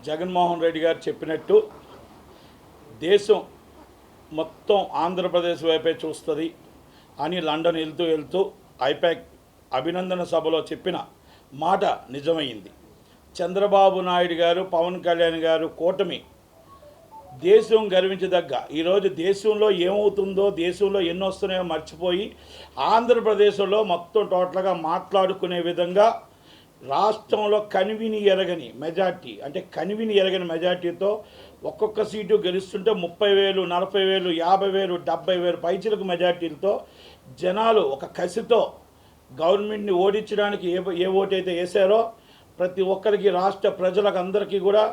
జగన్మోహన్ రెడ్డి గారు చెప్పినట్టు దేశం మొత్తం ఆంధ్రప్రదేశ్ వైపే చూస్తుంది అని లండన్ వెళ్తూ ఐపాక్ అభినందన సభలో చెప్పిన మాట నిజమైంది. చంద్రబాబు నాయుడు గారు, పవన్ కళ్యాణ్ గారు కూటమి దేశం గర్వించదగ్గ ఈరోజు దేశంలో ఏమవుతుందో, దేశంలో ఎన్ని వస్తున్నాయో మర్చిపోయి ఆంధ్రప్రదేశ్లో మొత్తం టోటల్గా మాట్లాడుకునే విధంగా రాష్ట్రంలో కనివిని ఎరగని మెజార్టీ, అంటే కనివిని ఎరగని మెజార్టీతో ఒక్కొక్క సీటు గెలుస్తుంటే 30,000, 40,000, 50,000, 70,000 పైచిలకు మెజార్టీలతో జనాలు ఒక కసితో గవర్నమెంట్ని ఓడించడానికి ఏ ఓటైతే వేశారో ప్రతి ఒక్కరికి, రాష్ట్ర ప్రజలకు అందరికీ కూడా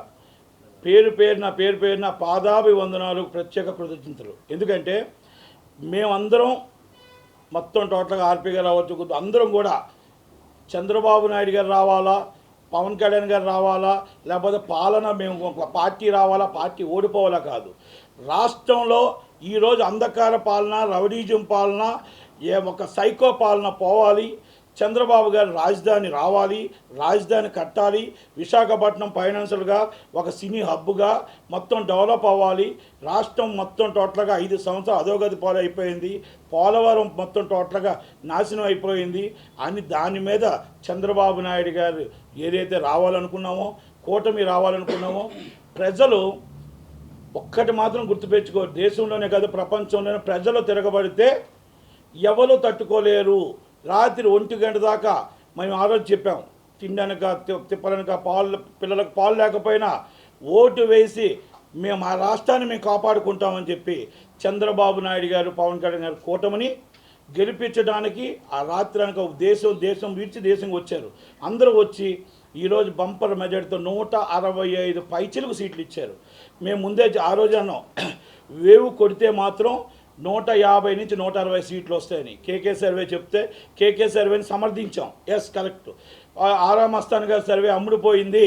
పేరు పేరున పాదాభివందనాలు, ప్రత్యేక కృతజ్ఞతలు. ఎందుకంటే మేమందరం మొత్తం టోటల్గా ఆర్పీ గారు అవ్వచ్చు, అందరం కూడా చంద్రబాబు నాయుడు గారు రావాలా, పవన్ కళ్యాణ్ గారు రావాలా, లేకపోతే పాలన మేము ఒక పార్టీ రావాలా, పార్టీ ఓడిపోవాలా కాదు. రాష్ట్రంలో ఈరోజు అంధకార పాలన, రౌడీజం పాలన, ఒక సైకో పాలన పోవాలి. చంద్రబాబు గారు రాజధాని రావాలి, రాజధాని కట్టాలి. విశాఖపట్నం ఫైనాన్షియల్గా ఒక సినీ హబ్గా మొత్తం డెవలప్ అవ్వాలి. రాష్ట్రం మొత్తం టోటల్గా 5 సంవత్సరాలు అధోగతి పాలైపోయింది. పోలవరం మొత్తం టోటల్గా నాశనం అయిపోయింది అని దాని మీద చంద్రబాబు నాయుడు గారు ఏదైతే రావాలనుకున్నామో, కూటమి రావాలనుకున్నామో, ప్రజలు ఒక్కటి మాత్రం గుర్తుపెట్టుకో, దేశంలోనే కాదు ప్రపంచంలోనే ప్రజలు తిరగబడితే ఎవరు తట్టుకోలేరు. రాత్రి 1 గంట దాకా మేము ఆ రోజు చెప్పాం, తినడానిక తిప్పలనిక పిల్లలకు పాలు లేకపోయినా ఓటు వేసి మేము ఆ రాష్ట్రాన్ని మేము కాపాడుకుంటామని చెప్పి చంద్రబాబు నాయుడు గారు, పవన్ కళ్యాణ్ గారు కూటమిని గెలిపించడానికి ఆ రాత్రి అనక దేశం విడిచి దేశంకి వచ్చారు. అందరూ వచ్చి ఈరోజు బంపర్ మెజార్టీతో 165 పైచిలకు సీట్లు ఇచ్చారు. మేము ముందే ఆ రోజు అన్నాం, వేవు కొడితే మాత్రం 150 నుంచి 160 సీట్లు వస్తాయని కేకే సర్వే చెప్తే కేకే సర్వేని సమర్థించాం. Yes correct. ఆరా మస్తాన్ గారి సర్వే అమ్ముడుపోయింది.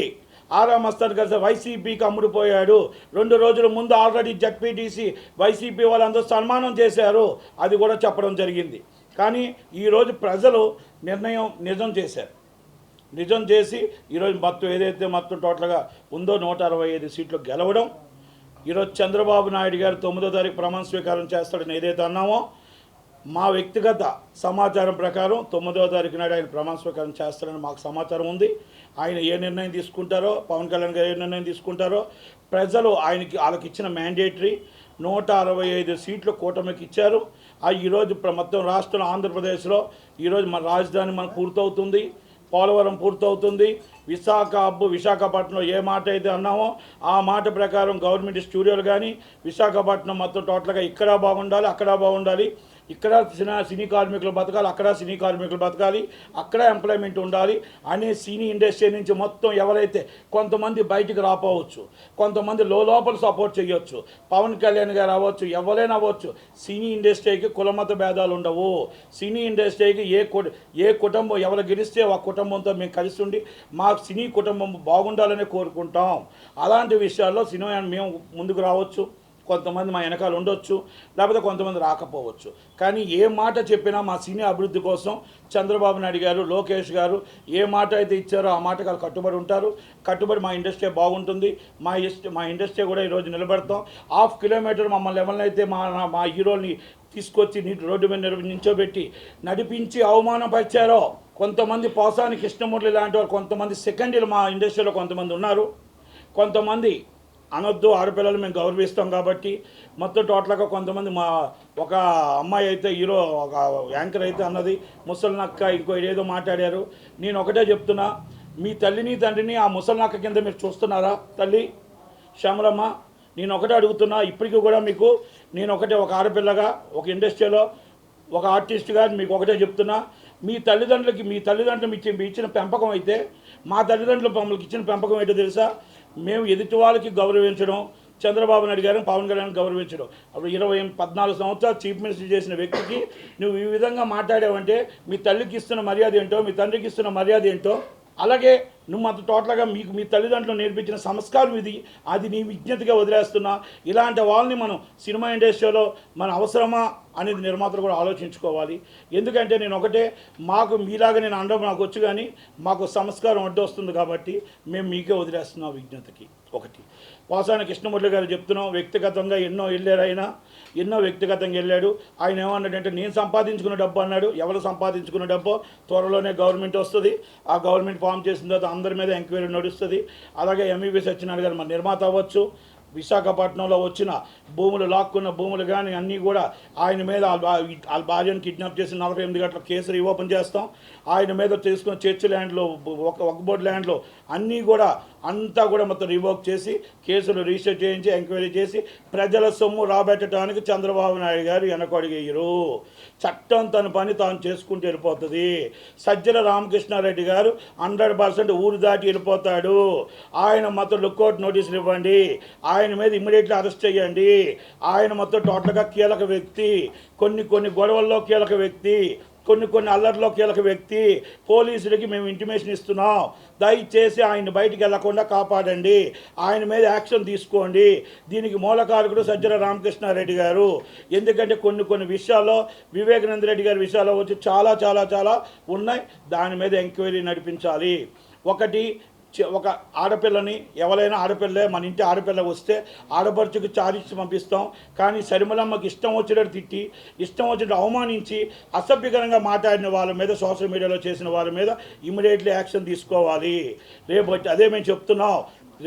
ఆరా మస్తాన్ గారు వైసీపీకి అమ్ముడుపోయాడు. 2 రోజుల ముందు ఆల్రెడీ జడ్పీటీసీ వైసీపీ వాళ్ళందరూ సన్మానం చేశారు, అది కూడా చెప్పడం జరిగింది. కానీ ఈరోజు ప్రజలు నిజం చేశారు. నిజం చేసి ఈరోజు మొత్తం ఏదైతే మొత్తం టోటల్గా ఉందో 165 సీట్లు గెలవడం. ఈరోజు చంద్రబాబు నాయుడు గారు 9వ తారీఖు ప్రమాణ స్వీకారం చేస్తాడని ఏదైతే అన్నామో, మా వ్యక్తిగత సమాచారం ప్రకారం 9వ తారీఖు నాడు ఆయన ప్రమాణ స్వీకారం చేస్తారని మాకు సమాచారం ఉంది. ఆయన ఏ నిర్ణయం తీసుకుంటారో, పవన్ కళ్యాణ్ గారు ఏ నిర్ణయం తీసుకుంటారో, ప్రజలు వాళ్ళకి ఇచ్చిన మ్యాండేటరీ 165 సీట్లు కూటమికి ఇచ్చారు. ఈరోజు మొత్తం రాష్ట్రం ఆంధ్రప్రదేశ్లో ఈరోజు మన రాజధాని మనకు పూర్తవుతుంది, పోలవరం పూర్తవుతుంది. విశాఖపట్నంలో ఏ మాట అయితే అన్నామో ఆ మాట ప్రకారం గవర్నమెంట్ స్టూడియోలు కానీ విశాఖపట్నం మొత్తం టోటల్గా ఇక్కడ బాగుండాలి, అక్కడ బాగుండాలి. ఇక్కడ సినీ కార్మికులు బతకాలి, అక్కడ సినీ కార్మికులు బతకాలి, అక్కడ ఎంప్లాయ్మెంట్ ఉండాలి అనే సినీ ఇండస్ట్రీ నుంచి మొత్తం ఎవరైతే కొంతమంది బయటికి రాపోవచ్చు, కొంతమంది లోపల సపోర్ట్ చేయొచ్చు, పవన్ కళ్యాణ్ గారు అవ్వచ్చు, ఎవరైనా అవ్వచ్చు. సినీ ఇండస్ట్రీకి కులమత భేదాలు ఉండవు. సినీ ఇండస్ట్రీకి ఏ కుటుంబం ఎవరు గెలిస్తే ఆ కుటుంబంతో మేము కలిసి ఉండి మా సినీ కుటుంబం బాగుండాలని కోరుకుంటాం. అలాంటి విషయాల్లో సినిమా మేము ముందుకు రావచ్చు, కొంతమంది మా వెనకాల ఉండొచ్చు, లేకపోతే కొంతమంది రాకపోవచ్చు. కానీ ఏ మాట చెప్పినా మా సినీ అభివృద్ధి కోసం చంద్రబాబు నాయుడు గారు, లోకేష్ గారు ఏ మాట అయితే ఇచ్చారో ఆ మాటకు వాళ్ళు కట్టుబడి ఉంటారు. కట్టుబడి మా ఇండస్ట్రీ బాగుంటుంది, మా ఇండస్ట్రీ కూడా ఈరోజు నిలబెడతాం. 1/2 కిలోమీటర్ మమ్మల్ని ఎవరినైతే మా హీరోల్ని తీసుకొచ్చి రోడ్డు మీద నించోబెట్టి నడిపించి అవమానపరిచారో, కొంతమంది పోసాని కృష్ణమూర్తి లాంటి వారు, కొంతమంది సెకండరీలు మా ఇండస్ట్రీలో కొంతమంది ఉన్నారు. కొంతమంది అనొద్దు, ఆడపిల్లలు మేము గౌరవిస్తాం కాబట్టి మొత్తం టోటల్గా కొంతమంది ఒక అమ్మాయి అయితే హీరో, ఒక యాంకర్ అయితే అన్నది ముసలినక్క ఇంకో ఏదో మాట్లాడారు. నేను ఒకటే చెప్తున్నా, మీ తల్లిని తండ్రిని ఆ ముసలినక్క కింద మీరు చూస్తున్నారా? తల్లి శ్యామలమ్మ, నేను ఒకటే అడుగుతున్నా, ఇప్పటికీ కూడా మీకు నేను ఒక ఆడపిల్లగా, ఒక ఇండస్ట్రీలో ఒక ఆర్టిస్ట్గా మీకు ఒకటే చెప్తున్నా, మీ తల్లిదండ్రులు ఇచ్చిన పెంపకం అయితే మా తల్లిదండ్రులు మమ్మల్ని ఇచ్చిన పెంపకం ఏంటో తెలుసా? మేము ఎదుటి వాళ్ళకి గౌరవించడం, చంద్రబాబు నాయుడు గారిని, పవన్ కళ్యాణ్ గౌరవించడం. అప్పుడు 14 సంవత్సరాలు చీఫ్ మినిస్టర్ చేసిన వ్యక్తికి నువ్వు ఈ విధంగా మాట్లాడావంటే మీ తల్లికి ఇస్తున్న మర్యాద ఏంటో, మీ తండ్రికి ఇస్తున్న మర్యాద ఏంటో, అలాగే నువ్వు అంత టోటల్గా మీ తల్లిదండ్రులు నేర్పించిన సంస్కారం ఇది, అది నీ విజ్ఞతగా వదిలేస్తున్నా. ఇలాంటి వాళ్ళని మనం సినిమా ఇండస్ట్రీలో మన అవసరమా అనేది నిర్మాతలు కూడా ఆలోచించుకోవాలి. ఎందుకంటే నేను ఒకటే, మాకు మీలాగా నేను అనడం నాకు వచ్చు, కానీ మాకు సంస్కారం అడ్డొస్తుంది కాబట్టి మేము మీకే వదిలేస్తున్నాం విజ్ఞతకి. ఒకటి. వాసాని కృష్ణమురళి గారు చెప్తున్నాం, వ్యక్తిగతంగా ఎన్నో వెళ్ళారు ఆయన, ఎన్నో వ్యక్తిగతంగా వెళ్ళాడు. ఆయన ఏమన్నాడంటే నేను సంపాదించుకున్న డబ్బు అన్నాడు. ఎవరు సంపాదించుకున్న డబ్బు? త్వరలోనే గవర్నమెంట్ వస్తుంది, ఆ గవర్నమెంట్ ఫామ్ చేసిన తర్వాత అందరి మీద ఎంక్వైరీ నడుస్తుంది. అలాగే ఎంఈవి సత్యనారాయణ గారు మన నిర్మాత అవ్వచ్చు, విశాఖపట్నంలో వచ్చిన భూములు లాక్కున్న భూములు కానీ అన్నీ కూడా ఆయన మీద వాళ్ళ భార్యను కిడ్నాప్ చేసి 48 గంటల కేసు రీఓపెన్ చేస్తాం. ఆయన మీద తీసుకున్న చర్చ్ ల్యాండ్లో ఒక బోర్డు ల్యాండ్లో అన్నీ కూడా అంతా కూడా మొత్తం రివోక్ చేసి కేసులు రిజిస్టర్ చేయించి ఎంక్వైరీ చేసి ప్రజల సొమ్ము రాబెట్టడానికి చంద్రబాబు నాయుడు గారు వెనకడిగేయరు. చట్టం తన పని తాను చేసుకుంటూ వెళ్ళిపోతుంది. సజ్జల రామకృష్ణారెడ్డి గారు 100% ఊరు దాటి వెళ్ళిపోతాడు. ఆయన మొత్తం లుక్అవుట్ నోటీసులు ఇవ్వండి, ఆయన మీద ఇమ్మీడియట్లీ అరెస్ట్ చేయండి. ఆయన మొత్తం టోటల్గా కీలక వ్యక్తి, కొన్ని గొడవల్లో కీలక వ్యక్తి, కొన్ని అల్లర్లో కీలక వ్యక్తి. పోలీసులకి మేము ఇంటిమేషన్ ఇస్తున్నాం, దయచేసి ఆయన బయటికి వెళ్లకుండా కాపాడండి, ఆయన మీద యాక్షన్ తీసుకోండి. దీనికి మూలకారకుడు సజ్జల రామకృష్ణారెడ్డి గారు. ఎందుకంటే కొన్ని విషయాల్లో వివేకానంద రెడ్డి గారి విషయాల్లో వచ్చి చాలా చాలా చాలా ఉన్నాయి. దాని మీద ఎంక్వైరీ నడిపించాలి. ఒక ఆడపిల్లని, ఎవరైనా ఆడపిల్లే, మన ఇంటి ఆడపిల్ల వస్తే ఆడపడుచుకు చారిచ్చి పంపిస్తాం. కానీ సరిమలమ్మకి ఇష్టం వచ్చినట్టు తిట్టి, ఇష్టం వచ్చినట్టు అవమానించి, అసభ్యకరంగా మాట్లాడిన వాళ్ళ మీద, సోషల్ మీడియాలో చేసిన వాళ్ళ మీద ఇమ్మీడియట్లీ యాక్షన్ తీసుకోవాలి. రేపు అదే మేము చెప్తున్నాం,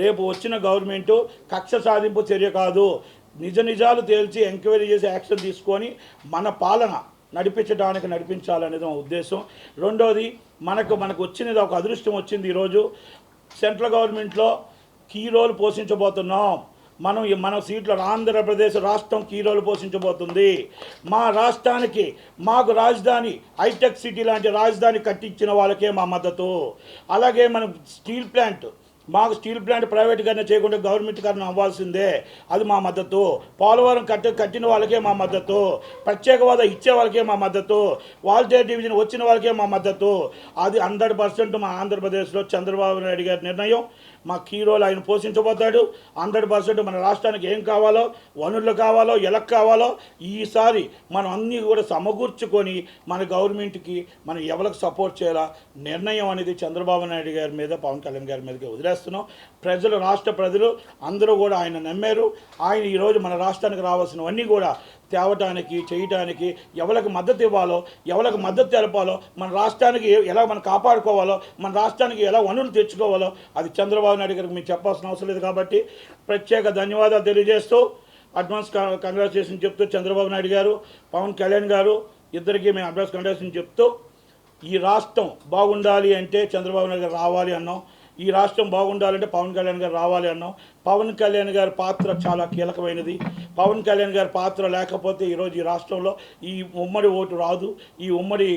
రేపు వచ్చిన గవర్నమెంటు కక్ష సాధింపు చర్య కాదు, నిజాలు తేల్చి ఎంక్వైరీ చేసి యాక్షన్ తీసుకొని మన పాలన నడిపించాలనేది మా ఉద్దేశం. రెండోది, మనకు వచ్చినది ఒక అదృష్టం వచ్చింది. ఈరోజు సెంట్రల్ గవర్నమెంట్లో కీ రోల్ పోషించబోతున్నాం. మన సీట్లో ఆంధ్రప్రదేశ్ రాష్ట్రం కీ రోల్ పోషించబోతుంది. మా రాష్ట్రానికి, మాకు రాజధాని, హైటెక్ సిటీ లాంటి రాజధాని కట్టించిన వాళ్ళకే మా మద్దతు. అలాగే మనం మాకు స్టీల్ ప్లాంట్ ప్రైవేట్గానే చేయకుండా గవర్నమెంట్ కారణం అవ్వాల్సిందే, అది మా మద్దతు. పోలవరం కట్టిన వాళ్ళకే మా మద్దతు. ప్రత్యేక హోదా ఇచ్చే వాళ్ళకే మా మద్దతు. వాల్టేర్ డివిజన్ వచ్చిన వాళ్ళకే మా మద్దతు. అది 100% మా ఆంధ్రప్రదేశ్లో చంద్రబాబు నాయుడు గారి నిర్ణయం. మా కీ రోల్ ఆయన పోషించబోతాడు. 100% మన రాష్ట్రానికి ఏం కావాలో, వనరులు కావాలో, ఎలా కావాలో ఈసారి మనం అన్నీ కూడా సమకూర్చుకొని మన గవర్నమెంట్కి మనం ఎవరికి సపోర్ట్ చేయాలా నిర్ణయం అనేది చంద్రబాబు నాయుడు గారి మీద, పవన్ కళ్యాణ్ గారి మీదకి వదిలేస్తున్నాం. రాష్ట్ర ప్రజలు అందరూ కూడా ఆయన నమ్మారు. ఆయన ఈరోజు మన రాష్ట్రానికి రావాల్సినవన్నీ కూడా తేవటానికి, చేయటానికి, ఎవరికి మద్దతు ఇవ్వాలో, ఎవరికి మద్దతు తెలపాలో, మన రాష్ట్రానికి ఎలా మనం కాపాడుకోవాలో, మన రాష్ట్రానికి ఎలా వనరులు తెచ్చుకోవాలో అది చంద్రబాబు నాయుడు గారికి మేము చెప్పాల్సిన అవసరం లేదు. కాబట్టి ప్రత్యేక ధన్యవాదాలు తెలియజేస్తూ, అడ్వాన్స్ కంగ్రాచులేషన్ చెప్తూ, చంద్రబాబు నాయుడు గారు, పవన్ కళ్యాణ్ గారు ఇద్దరికీ మేము అడ్వాన్స్ కంగ్రాచులేషన్ చెప్తూ, ఈ రాష్ట్రం బాగుండాలి అంటే చంద్రబాబు నాయుడు గారు రావాలి అన్నాం. ఈ రాష్ట్రం బాగుండాలంటే పవన్ కళ్యాణ్ గారు రావాలి అన్నాం. పవన్ కళ్యాణ్ గారి పాత్ర చాలా కీలకమైనది. పవన్ కళ్యాణ్ గారి పాత్ర లేకపోతే ఈరోజు ఈ రాష్ట్రంలో ఈ ఉమ్మడి ఓటు రాదు, ఈ ఉమ్మడి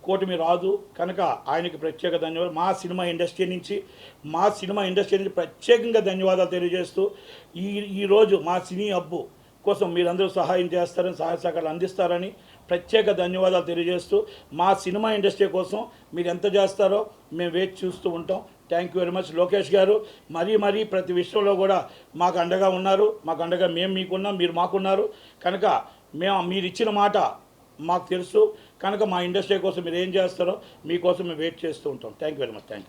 కూటమి రాదు. కనుక ఆయనకి ప్రత్యేక ధన్యవాదాలు. మా సినిమా ఇండస్ట్రీ నుంచి ప్రత్యేకంగా ధన్యవాదాలు తెలియజేస్తూ, ఈరోజు మా సినీ హబ్బు కోసం మీరందరూ సహాయం చేస్తారని, సహాయ సహకారాలు అందిస్తారని ప్రత్యేక ధన్యవాదాలు తెలియజేస్తూ, మా సినిమా ఇండస్ట్రీ కోసం మీరు ఎంత చేస్తారో మేము వేచి చూస్తూ ఉంటాం. Thank you very much. Lokesh గారు మరీ ప్రతి విషయంలో కూడా మాకు అండగా ఉన్నారు. మాకు అండగా మేము మీకున్నాం, మీరు మాకున్నారు. కనుక మీరు ఇచ్చిన మాట మాకు తెలుసు. కనుక మా ఇండస్ట్రీ కోసం మీరు ఏం చేస్తారో మీకోసం మేము వెయిట్ చేస్తూ ఉంటాం. Thank you very much. Thank you.